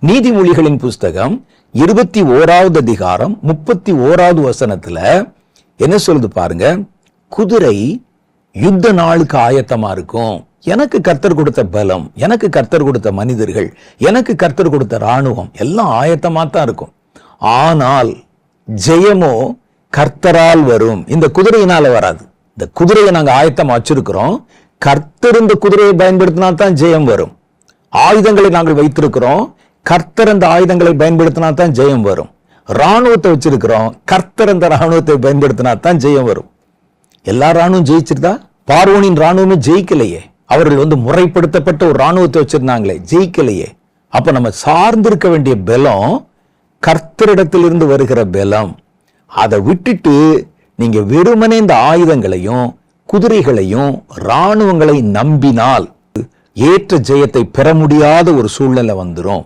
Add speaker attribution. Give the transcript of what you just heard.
Speaker 1: நீதிமொழிகளின் புஸ்தகம் 21வது அதிகாரம் 31வது வசனத்துல என்ன சொல்லுது பாருங்க. குதிரை யுத்த நாளுக்கு ஆயத்தமா இருக்கும். எனக்கு கர்த்தர் கொடுத்த பலம், எனக்கு கர்த்தர் கொடுத்த மனிதர்கள், எனக்கு கர்த்தர் கொடுத்த ராணுவம் எல்லாம் ஆயத்தமா தான் இருக்கும். ஆனால் ஜெயமோ கர்த்தரால் வரும். இந்த குதிரையினால வராது. இந்த குதிரையை நாங்க ஆயத்தமா வச்சிருக்கிறோம். கர்த்தர் இந்த குதிரையை பயன்படுத்தினா தான் ஜெயம் வரும். ஆயுதங்களை நாங்கள் வைத்திருக்கிறோம். கர்த்தர் அந்த ஆயுதங்களை பயன்படுத்தினா தான் ஜெயம் வரும். ராணுவத்தை வச்சிருக்கிறோம். கர்த்தர் அந்த ராணுவத்தை பயன்படுத்தினா தான் ஜெயம் வரும். எல்லா ராணுவம் ஜெயிச்சிருந்தா? பார்வோனின் ராணுவமே ஜெயிக்கலையே. அவர்கள் முறைப்படுத்தப்பட்ட ஒரு ராணுவத்தை வச்சிருந்தாங்களே, ஜெயிக்கலையே. அப்ப நம்ம சார்ந்திருக்க வேண்டிய பலம் கர்த்தரிடத்திலிருந்து வருகிற பலம். அதை விட்டுட்டு நீங்க வெறுமனே இந்த ஆயுதங்களையும் குதிரைகளையும் ராணுவங்களை நம்பினால் ஏற்ற ஜெயத்தை பெற முடியாத ஒரு சூழ்நிலை வந்துரும்.